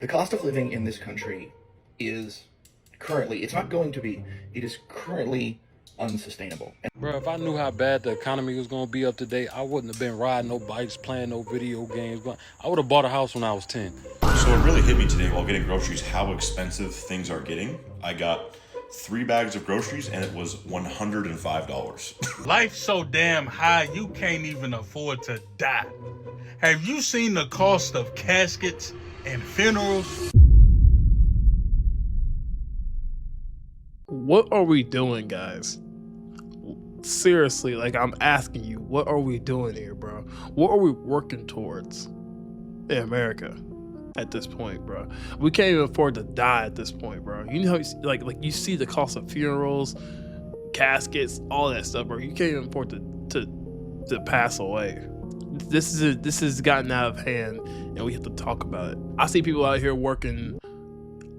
The cost of living in this country is currently, it's not going to be, it is currently unsustainable. Bro, if I knew how bad the economy was gonna be up to date, I wouldn't have been riding no bikes, playing no video games. I would have bought a house when I was 10. So it really hit me today while getting groceries how expensive things are getting. I got 3 bags of groceries and it was $105. Life's so damn high you can't even afford to die. Have you seen the cost of caskets and funerals? What are we doing, guys? Seriously, like, I'm asking you, what are we doing here, bro? What are we working towards in America at this point, bro? We can't even afford to die at this point, bro. You know, like you see the cost of funerals, caskets, all that stuff, bro. You can't even afford to pass away. This has gotten out of hand, and we have to talk about it. I see people out here working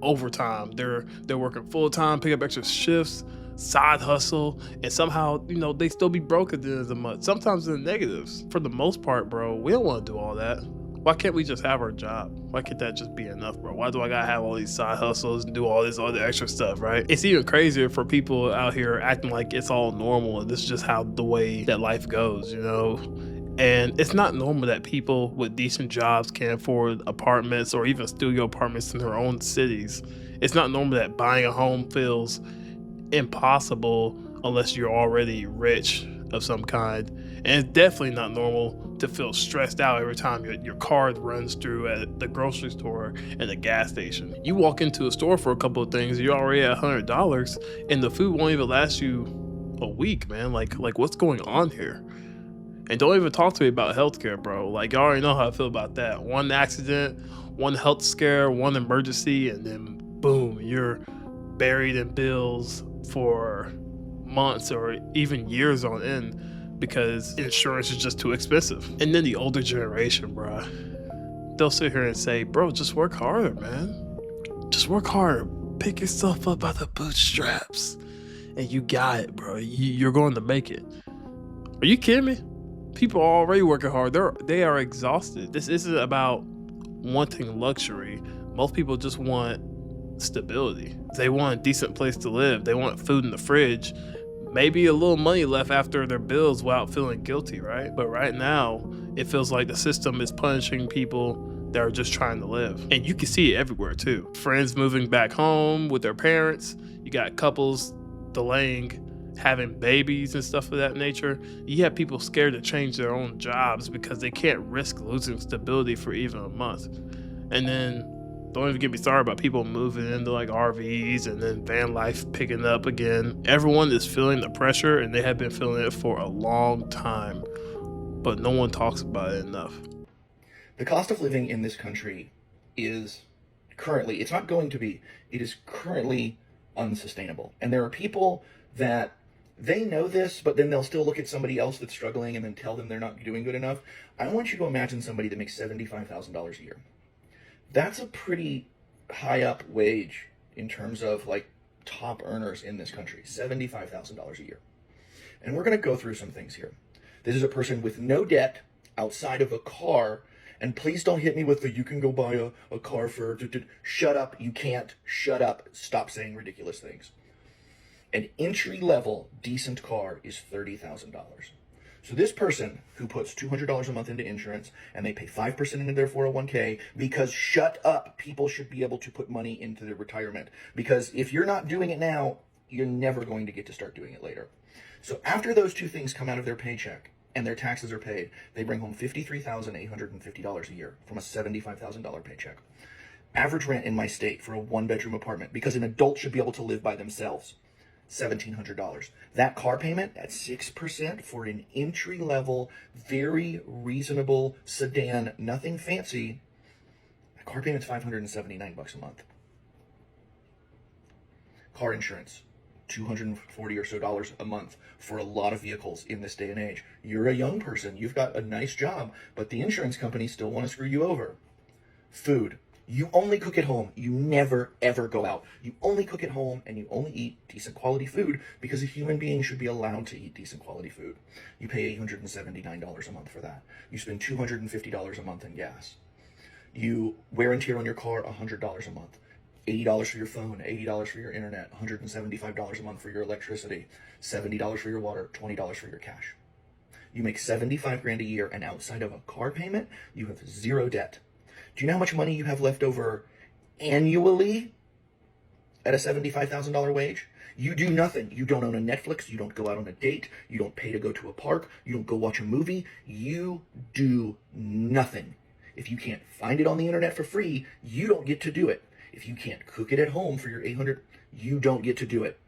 overtime. They're working full time, pick up extra shifts, side hustle, and somehow, you know, they still be broke at the end of the month. Sometimes in the negatives. For the most part, bro, we don't want to do all that. Why can't we just have our job? Why can't that just be enough, bro? Why do I gotta have all these side hustles and do all this other extra stuff, right? It's even crazier for people out here acting like it's all normal and this is just how the way that life goes, you know? And it's not normal that people with decent jobs can't afford apartments or even studio apartments in their own cities. It's not normal that buying a home feels impossible unless you're already rich of some kind. And it's definitely not normal to feel stressed out every time your card runs through at the grocery store and the gas station. You walk into a store for a couple of things, you're already at $100 and the food won't even last you a week, man. Like what's going on here? And don't even talk to me about healthcare, bro. Like, y'all already know how I feel about that. One accident, one health scare, one emergency, and then boom, you're buried in bills for months or even years on end because insurance is just too expensive. And then the older generation, bro, they'll sit here and say, bro, just work harder, man. Just work harder. Pick yourself up by the bootstraps. And you got it, bro. You're going to make it. Are you kidding me? People are already working hard. They are exhausted. This isn't about wanting luxury. Most people just want stability. They want a decent place to live. They want food in the fridge. Maybe a little money left after their bills without feeling guilty, right? But right now, it feels like the system is punishing people that are just trying to live. And you can see it everywhere too. Friends moving back home with their parents. You got couples delaying having babies and stuff of that nature. You have people scared to change their own jobs because they can't risk losing stability for even a month. And then don't even get me started about people moving into like RVs and then van life picking up again. Everyone is feeling the pressure and they have been feeling it for a long time, but no one talks about it enough. The cost of living in this country is currently, it's not going to be, it is currently unsustainable. And there are people that they know this, but then they'll still look at somebody else that's struggling and then tell them they're not doing good enough. I want you to imagine somebody that makes $75,000 a year. That's a pretty high up wage in terms of like top earners in this country, $75,000 a year. And we're going to go through some things here. This is a person with no debt outside of a car. And please don't hit me with the, you can go buy a car for, shut up, you can't, shut up, stop saying ridiculous things. An entry-level decent car is $30,000. So this person who puts $200 a month into insurance and they pay 5% into their 401k because shut up, people should be able to put money into their retirement. Because if you're not doing it now, you're never going to get to start doing it later. So after those two things come out of their paycheck and their taxes are paid, they bring home $53,850 a year from a $75,000 paycheck. Average rent in my state for a one-bedroom apartment, because an adult should be able to live by themselves, $1,700. That car payment at 6% for an entry-level, very reasonable sedan, nothing fancy, that car payment's $579 a month. Car insurance, $240 or so a month for a lot of vehicles in this day and age. You're a young person, you've got a nice job, but the insurance companies still want to screw you over. Food. You only cook at home. You never, ever go out. You only cook at home and you only eat decent quality food because a human being should be allowed to eat decent quality food. You pay $879 a month for that. You spend $250 a month in gas. You wear and tear on your car, $100 a month. $80 for your phone, $80 for your internet, $175 a month for your electricity, $70 for your water, $20 for your cash. You make 75 grand a year, and outside of a car payment, you have zero debt. Do you know how much money you have left over annually at a $75,000 wage? You do nothing. You don't own a Netflix. You don't go out on a date. You don't pay to go to a park. You don't go watch a movie. You do nothing. If you can't find it on the internet for free, you don't get to do it. If you can't cook it at home for your $800, you don't get to do it.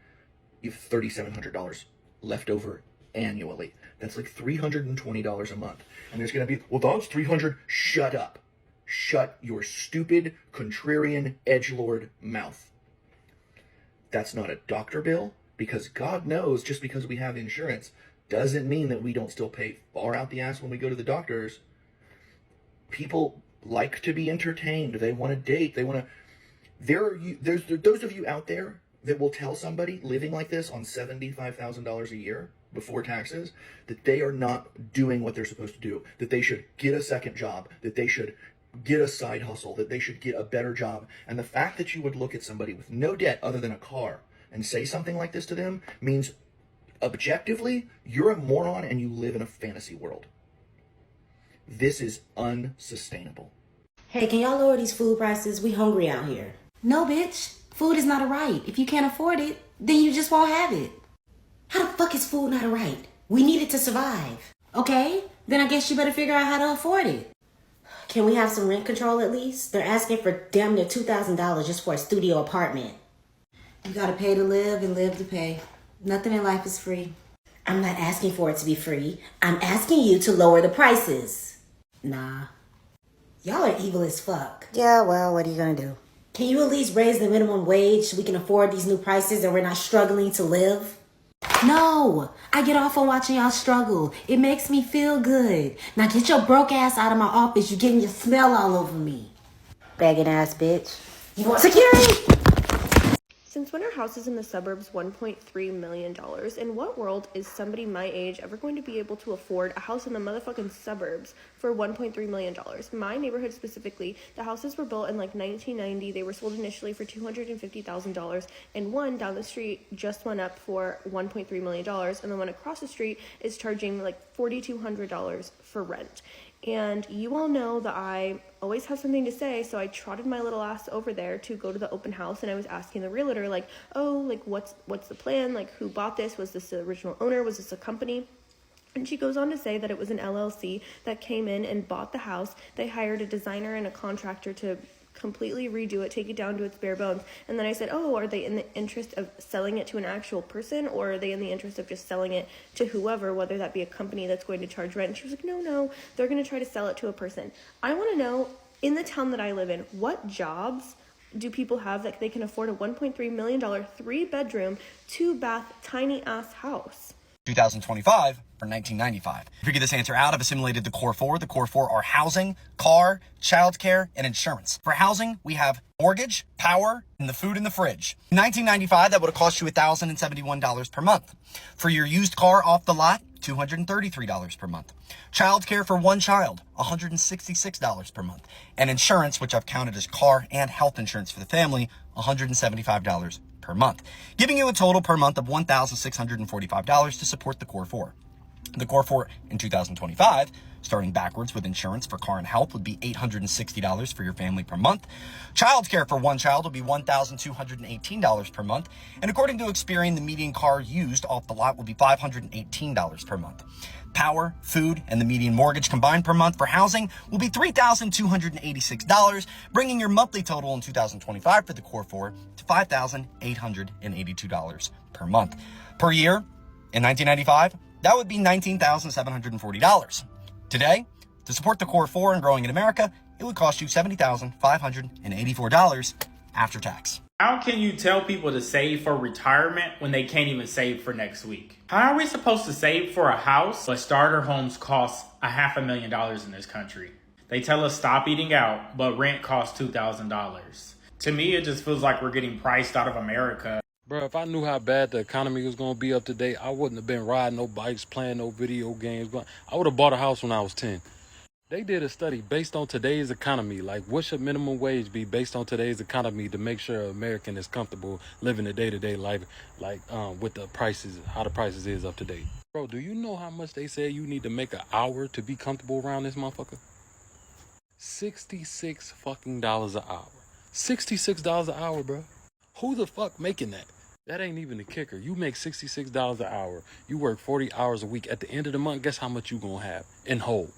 You have $3,700 left over annually. That's like $320 a month. And there's going to be, well, that's $300. Shut up. Shut your stupid, contrarian, edgelord mouth. That's not a doctor bill, because God knows just because we have insurance doesn't mean that we don't still pay far out the ass when we go to the doctors. People like to be entertained. They want to date. They want to. There's those of you out there that will tell somebody living like this on $75,000 a year before taxes that they are not doing what they're supposed to do, that they should get a second job, that they should get a side hustle, that they should get a better job. And the fact that you would look at somebody with no debt other than a car and say something like this to them means objectively you're a moron and you live in a fantasy world. This is unsustainable. Hey, can y'all lower these food prices? We hungry out here. No, bitch. Food is not a right. If you can't afford it, then you just won't have it. How the fuck is food not a right? We need it to survive. Okay? Then I guess you better figure out how to afford it. Can we have some rent control at least? They're asking for damn near $2,000 just for a studio apartment. You gotta pay to live and live to pay. Nothing in life is free. I'm not asking for it to be free. I'm asking you to lower the prices. Nah. Y'all are evil as fuck. Yeah, well, what are you gonna do? Can you at least raise the minimum wage so we can afford these new prices and we're not struggling to live? No, I get off on watching y'all struggle. It makes me feel good. Now get your broke ass out of my office. You're getting your smell all over me. Begging ass bitch. You want security? Since when are houses in the suburbs $1.3 million? In what world is somebody my age ever going to be able to afford a house in the motherfucking suburbs for $1.3 million? My neighborhood specifically, the houses were built in like 1990. They were sold initially for $250,000, and one down the street just went up for $1.3 million, and the one across the street is charging like $4,200 for rent. And you all know that I always have something to say, so I trotted my little ass over there to go to the open house, and I was asking the realtor, like, oh, like, what's the plan? Like, who bought this? Was this the original owner? Was this a company? And she goes on to say that it was an LLC that came in and bought the house. They hired a designer and a contractor to completely redo it, take it down to its bare bones. And then I said, oh, are they in the interest of selling it to an actual person, or are they in the interest of just selling it to whoever, whether that be a company that's going to charge rent? And she was like, no, they're going to try to sell it to a person. I want to know, in the town that I live in, what jobs do people have that they can afford a $1.3 million, 3-bedroom, 2-bath, tiny-ass house? 2025 for 1995. To figure this answer out, I've assimilated the core four. The core four are housing, car, childcare, and insurance. For housing, we have mortgage, power, and the food in the fridge. In 1995, that would have cost you $1,071 per month. For your used car off the lot, $233 per month. Childcare for one child, $166 per month. And insurance, which I've counted as car and health insurance for the family, $175 per month, giving you a total per month of $1,645 to support the core four. The core four in 2025, starting backwards with insurance for car and health, would be $860 for your family per month. Childcare for one child will be $1,218 per month. And according to Experian, the median car used off the lot will be $518 per month. Power, food, and the median mortgage combined per month for housing will be $3,286, bringing your monthly total in 2025 for the core four to $5,882 per month. Per year, in 1995, that would be $19,740. Today, to support the core four and growing in America, it would cost you $70,584 after tax. How can you tell people to save for retirement when they can't even save for next week? How are we supposed to save for a house, but starter homes cost $500,000 in this country? They tell us stop eating out, but rent costs $2,000. To me, it just feels like we're getting priced out of America. Bro, if I knew how bad the economy was going to be up today, I wouldn't have been riding no bikes, playing no video games. I would have bought a house when I was 10. They did a study based on today's economy. Like, what should minimum wage be based on today's economy to make sure an American is comfortable living a day-to-day life, like with the prices, how the prices is up to date. Bro, do you know how much they say you need to make an hour to be comfortable around this motherfucker? $66 fucking dollars an hour. $66 an hour, bro. Who the fuck making that? That ain't even the kicker. You make $66 an hour. You work 40 hours a week. At the end of the month, guess how much you gonna have in whole?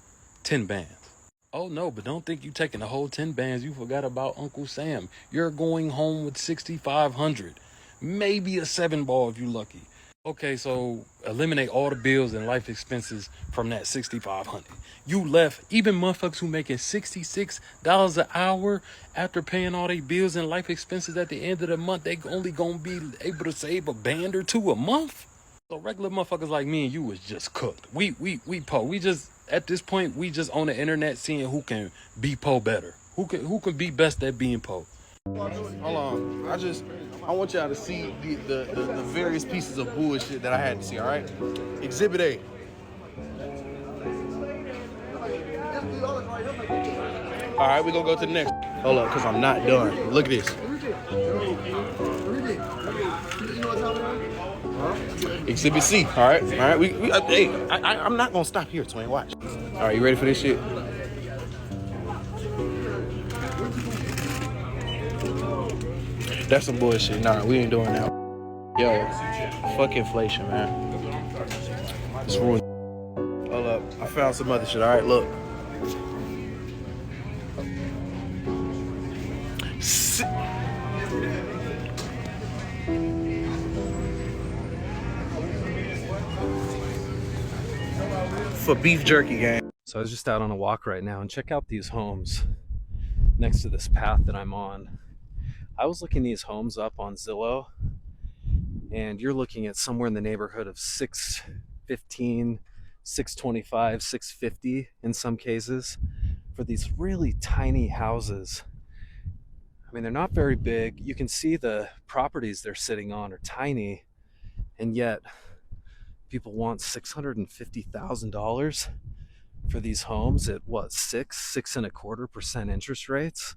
10 bands. Oh no, but don't think you taking the whole 10 bands. You forgot about Uncle Sam. You're going home with 6,500. Maybe a 7-ball if you lucky. Okay, so eliminate all the bills and life expenses from that 6,500. You left, even motherfuckers who making $66 an hour after paying all their bills and life expenses at the end of the month, they only gonna be able to save a band or two a month. So regular motherfuckers like me and you was just cooked. We po. We just at this point we just on the internet seeing who can be po better. Who can be best at being po. Hold on. I want y'all to see the various pieces of bullshit that I had to see, all right? Exhibit A. All right, we're gonna go to the next. Hold up, because I'm not done. Look at this. Exhibit C. All right. I'm not gonna stop here, Twain. Watch. All right, you ready for this shit? That's some bullshit. Nah, we ain't doing that. Yo, fuck inflation, man. It's ruined. Hold up. I found some other shit. All right, look. For beef jerky gang. So I was just out on a walk right now, and check out these homes next to this path that I'm on. I was looking these homes up on Zillow, and you're looking at somewhere in the neighborhood of $615, $625, $650 in some cases for these really tiny houses. I mean, they're not very big. You can see the properties they're sitting on are tiny, and yet people want $650,000 for these homes at what, 6.25% interest rates?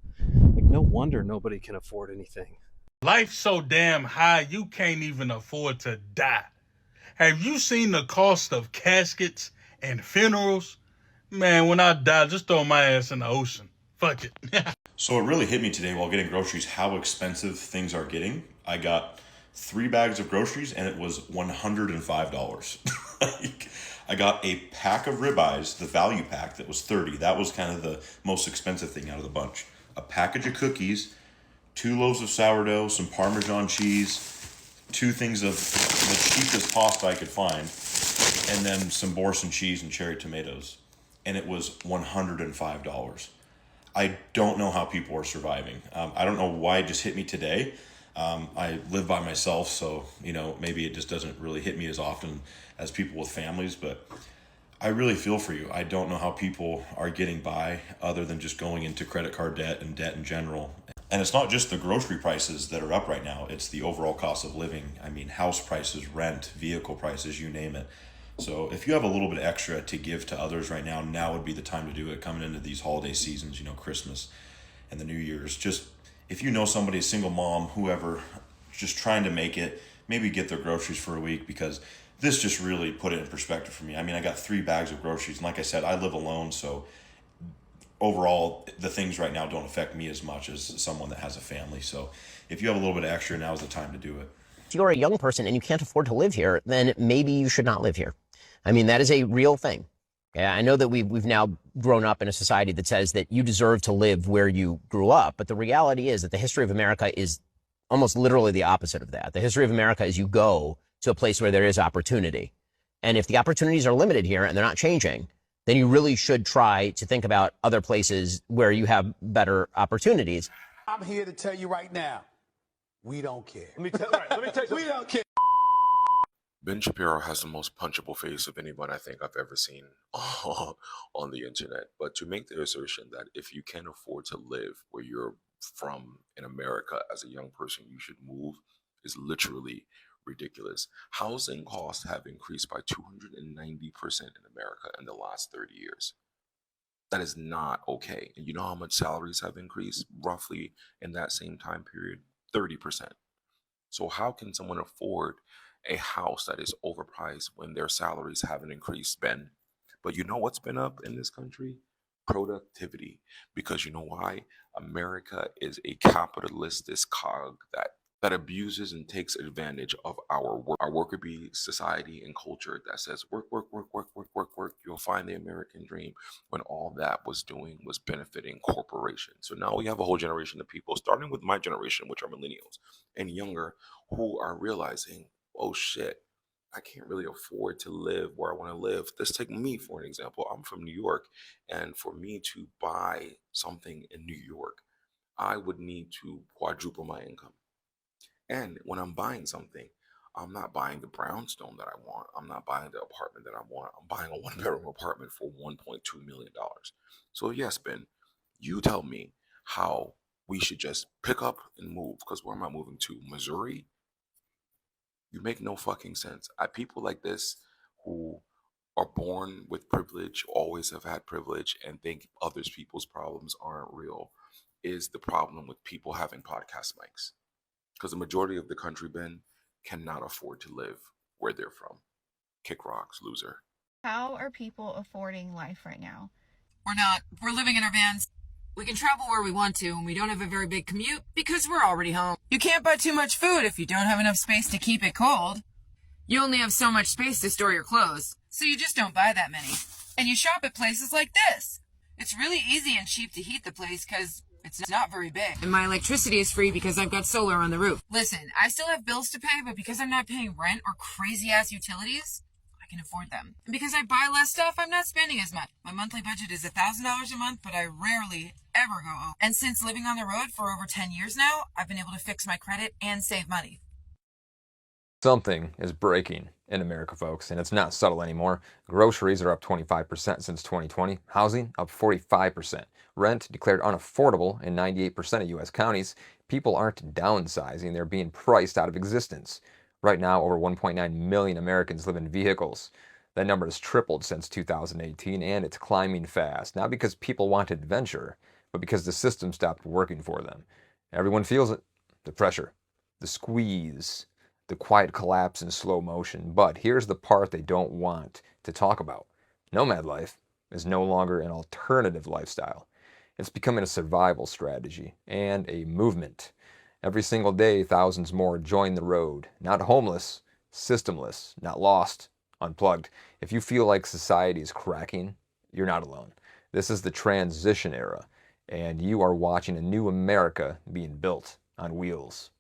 Like, no wonder nobody can afford anything. Life's so damn high you can't even afford to die. Have you seen the cost of caskets and funerals? Man, when I die, just throw my ass in the ocean. Fuck it. So it really hit me today while getting groceries how expensive things are getting. I got 3 bags of groceries and it was $105. Like, I got a pack of ribeyes, the value pack that was $30. That was kind of the most expensive thing out of the bunch. A package of cookies, 2 loaves of sourdough, some Parmesan cheese, 2 things of the cheapest pasta I could find, and then some Boursin cheese and cherry tomatoes. And it was $105. I don't know how people are surviving. I don't know why it just hit me today. I live by myself, so maybe it just doesn't really hit me as often as people with families, but I really feel for you. I don't know how people are getting by other than just going into credit card debt and debt in general. And it's not just the grocery prices that are up right now, it's the overall cost of living. I mean, house prices, rent, vehicle prices, you name it. So if you have a little bit extra to give to others right now would be the time to do it, coming into these holiday seasons, Christmas and the New Year's. Just if you know somebody, a single mom, whoever, just trying to make it, maybe get their groceries for a week, because this just really put it in perspective for me. I mean, I got 3 bags of groceries, and like I said, I live alone, so overall, the things right now don't affect me as much as someone that has a family. So if you have a little bit of extra, now's the time to do it. If you're a young person and you can't afford to live here, then maybe you should not live here. I mean, that is a real thing. Yeah, I know that we've now grown up in a society that says that you deserve to live where you grew up. But the reality is that the history of America is almost literally the opposite of that. The history of America is you go to a place where there is opportunity. And if the opportunities are limited here and they're not changing, then you really should try to think about other places where you have better opportunities. I'm here to tell you right now, we don't care. Let me tell you, we don't care. Ben Shapiro has the most punchable face of anyone I think I've ever seen on the internet. But to make the assertion that if you can't afford to live where you're from in America as a young person, you should move is literally ridiculous. Housing costs have increased by 290% in America in the last 30 years. That is not okay. And you know how much salaries have increased roughly in that same time period? 30%. So how can someone afford a house that is overpriced when their salaries haven't increased, Ben? But you know what's been up in this country? Productivity. Because you know why? America is a capitalist cog that abuses and takes advantage of our worker bee society and culture that says work, work, work, work, work, work, work. You'll find the American dream, when all that was doing was benefiting corporations. So now we have a whole generation of people, starting with my generation, which are millennials and younger, who are realizing, oh shit, I can't really afford to live where I want to live. Let's take me for an example. I'm from New York, and for me to buy something in New York, I would need to quadruple my income. And when I'm buying something, I'm not buying the brownstone that I want. I'm not buying the apartment that I want. I'm buying a one-bedroom apartment for $1.2 million. So yes, Ben, you tell me how we should just pick up and move. Because where am I moving to? Missouri? You make no fucking sense. People like this who are born with privilege, always have had privilege, and think others people's problems aren't real, is the problem with people having podcast mics. Because the majority of the country, Ben, cannot afford to live where they're from. Kick rocks, loser. How are people affording life right now? We're not. We're living in our vans. We can travel where we want to, and we don't have a very big commute because we're already home. You can't buy too much food if you don't have enough space to keep it cold. You only have so much space to store your clothes, so you just don't buy that many. And you shop at places like this. It's really easy and cheap to heat the place because it's not very big. And my electricity is free because I've got solar on the roof. Listen, I still have bills to pay, but because I'm not paying rent or crazy-ass utilities, I can afford them. And because I buy less stuff, I'm not spending as much. My monthly budget is $1,000 a month, but I rarely ever go over. And since living on the road for over 10 years now, I've been able to fix my credit and save money. Something is breaking in America, folks, and it's not subtle anymore. Groceries are up 25% since 2020. Housing up 45%. Rent declared unaffordable in 98% of U.S. counties. People aren't downsizing, they're being priced out of existence. Right now, over 1.9 million Americans live in vehicles. That number has tripled since 2018, and it's climbing fast. Not because people want adventure, but because the system stopped working for them. Everyone feels it. The pressure, the squeeze, the quiet collapse in slow motion. But here's the part they don't want to talk about. Nomad life is no longer an alternative lifestyle. It's becoming a survival strategy and a movement. Every single day, thousands more join the road. Not homeless, systemless, not lost, unplugged. If you feel like society is cracking, you're not alone. This is the transition era, and you are watching a new America being built on wheels.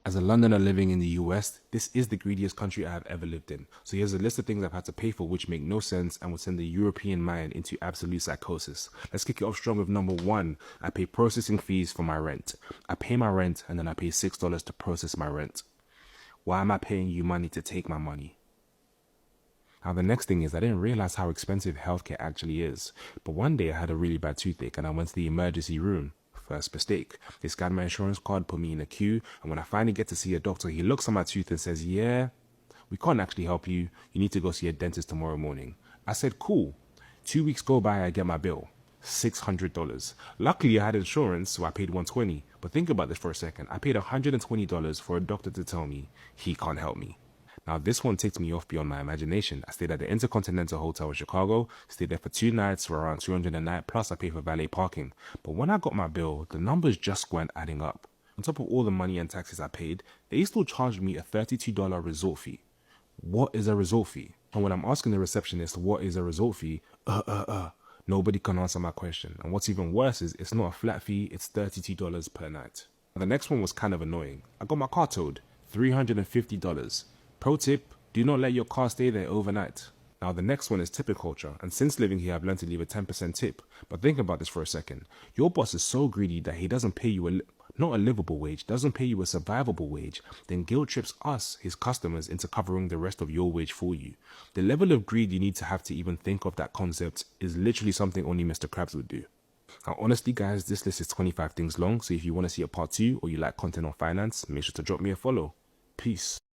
As a Londoner living in the US, this is the greediest country I have ever lived in. So here's a list of things I've had to pay for which make no sense and would send the European mind into absolute psychosis. Let's kick it off strong with number one. I pay processing fees for my rent. I pay my rent and then I pay $6 to process my rent. Why am I paying you money to take my money? Now the next thing is I didn't realize how expensive healthcare actually is. But one day I had a really bad toothache and I went to the emergency room. First mistake. They scanned my insurance card, put me in a queue, and when I finally get to see a doctor, he looks at my tooth and says, yeah, we can't actually help you. You need to go see a dentist tomorrow morning. I said, cool. 2 weeks go by, I get my bill. $600. Luckily, I had insurance, so I paid $120. But think about this for a second. I paid $120 for a doctor to tell me he can't help me. Now, this one takes me off beyond my imagination. I stayed at the Intercontinental Hotel in Chicago, stayed there for 2 nights for around $200 a night, plus I paid for valet parking. But when I got my bill, the numbers just weren't adding up. On top of all the money and taxes I paid, they still charged me a $32 resort fee. What is a resort fee? And when I'm asking the receptionist what is a resort fee, nobody can answer my question. And what's even worse is it's not a flat fee, it's $32 per night. The next one was kind of annoying. I got my car towed, $350. Pro tip, do not let your car stay there overnight. Now the next one is tip culture, and since living here I've learned to leave a 10% tip. But think about this for a second. Your boss is so greedy that he doesn't pay you not a livable wage, doesn't pay you a survivable wage, then guilt trips us, his customers, into covering the rest of your wage for you. The level of greed you need to have to even think of that concept is literally something only Mr. Krabs would do. Now honestly guys, this list is 25 things long, so if you want to see a part 2 or you like content on finance, make sure to drop me a follow. Peace.